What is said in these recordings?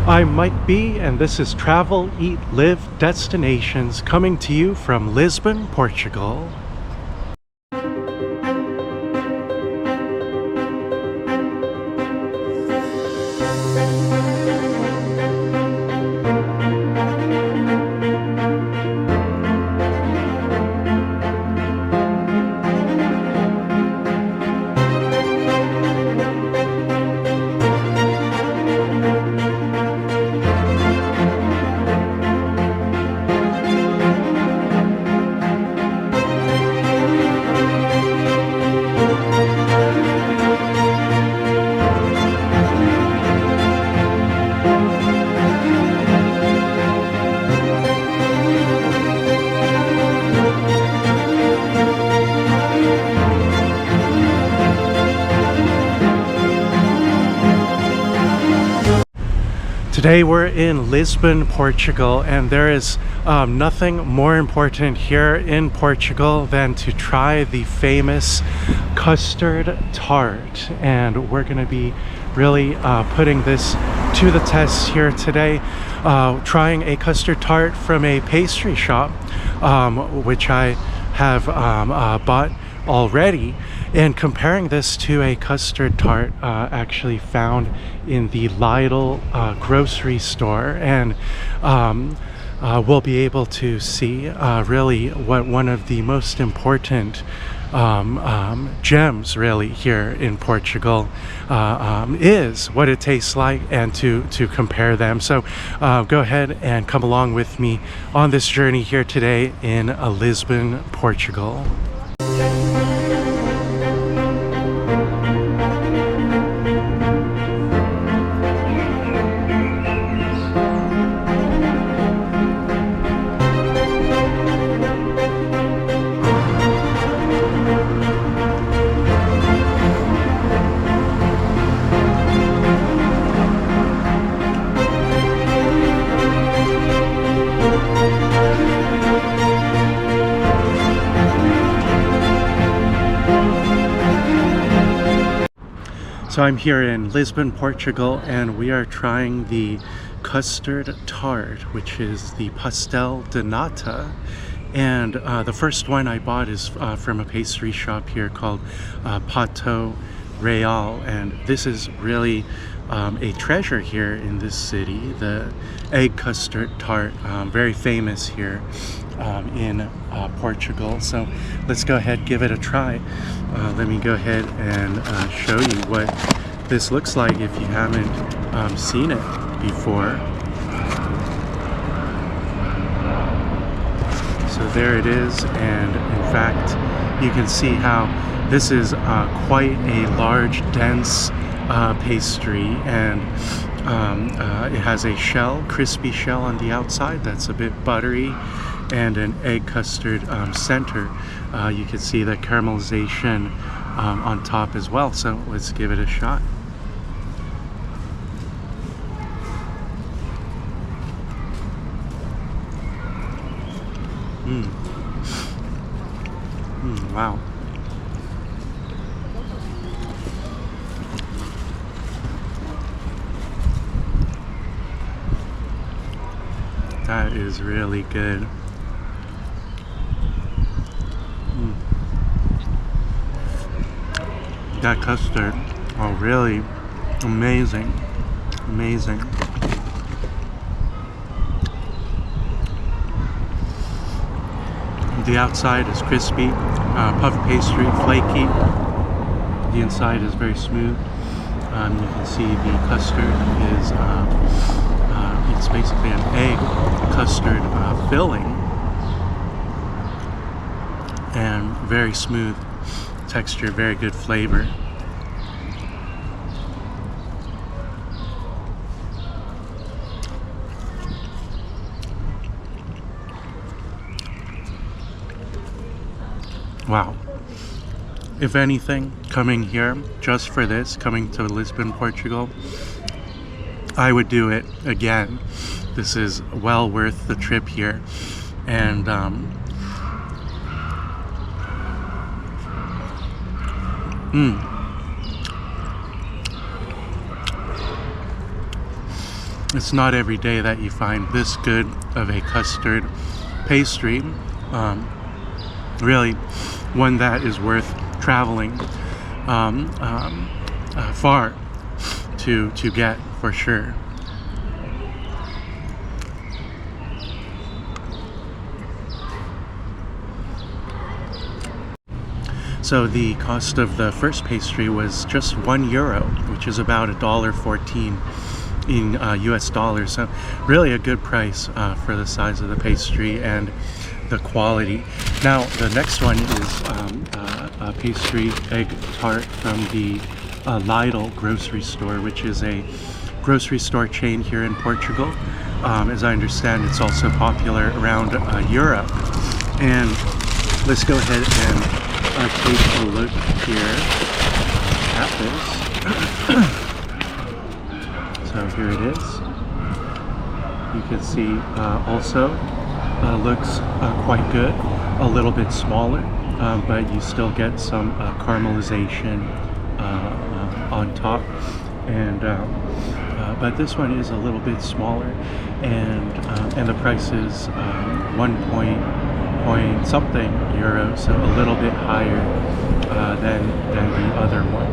I'm Mike B, and this is Travel, Eat, Live Destinations coming to you from Lisbon, Portugal. Today we're in Lisbon, Portugal, and there is nothing more important here in Portugal than to try the famous custard tart. And we're going to be really putting this to the test here today, trying a custard tart from a pastry shop, which I have bought already, and comparing this to a custard tart actually found in the Lidl grocery store. And we'll be able to see really what one of the most important gems really here in Portugal is, what it tastes like, and to compare them. So go ahead and come along with me on this journey here today in Lisbon, Portugal. So I'm here in Lisbon, Portugal, and we are trying the custard tart, which is the pastel de nata. And the first one I bought is from a pastry shop here called Pato Real, and this is really a treasure here in this city. The egg custard tart, very famous here in Portugal. So let's go ahead, give it a try. Let me go ahead and show you what this looks like if you haven't seen it before. So there it is, and in fact you can see how this is quite a large, dense pastry, and it has a shell, crispy shell on the outside that's a bit buttery, and an egg custard center. You can see the caramelization on top as well. So let's give it a shot. Wow. That is really good. That custard, oh, really amazing, amazing. The outside is crispy, puff pastry, flaky. The inside is very smooth. You can see the custard is, it's basically an egg custard filling, and very smooth texture, very good flavor. Wow. If anything, coming here just for this, coming to Lisbon, Portugal, I would do it again. This is well worth the trip here. And it's not every day that you find this good of a custard pastry. Really one that is worth traveling far to get, for sure. So the cost of the first pastry was just €1, which is about $1.14 in US dollars. So really a good price for the size of the pastry and the quality. Now the next one is a pastry egg tart from the Lidl grocery store, which is a grocery store chain here in Portugal. As I understand, it's also popular around Europe. And let's go ahead and take a look here at this. So here it is. You can see also looks quite good, a little bit smaller, but you still get some caramelization on top, and but this one is a little bit smaller, and the price is 1 point something euros, so a little bit higher than the other one.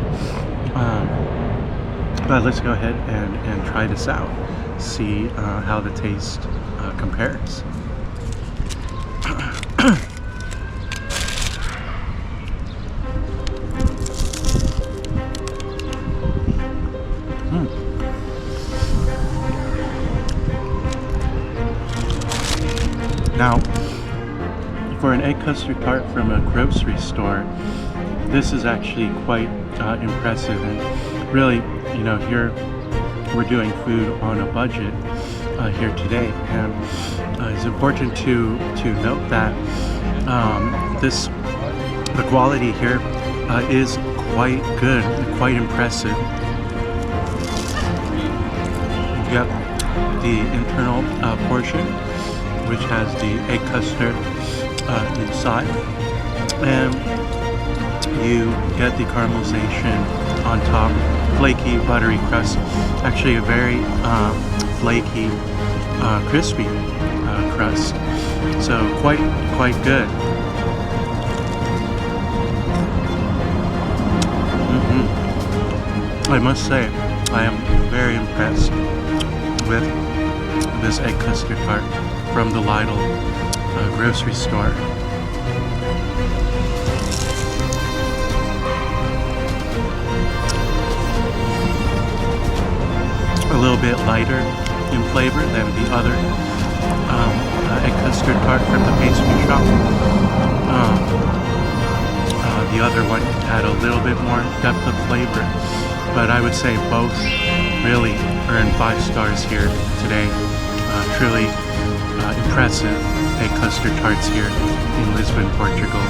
But let's go ahead and try this out, see how the taste compares. Now, for an egg custard tart from a grocery store, this is actually quite impressive. And really, you know, here we're doing food on a budget here today, and it's important to note that the quality here is quite good, quite impressive. You get the internal portion, which has the egg custard inside, and you get the caramelization on top, flaky buttery crust, actually a very flaky crispy crust, so quite good. I must say, I am very impressed with this egg custard tart from the Lidl grocery store. A little bit lighter in flavor than the other egg custard tart from the pastry shop. The other one had a little bit more depth of flavor, but I would say both really earned 5 stars here today. Truly impressive egg custard tarts here in Lisbon, Portugal.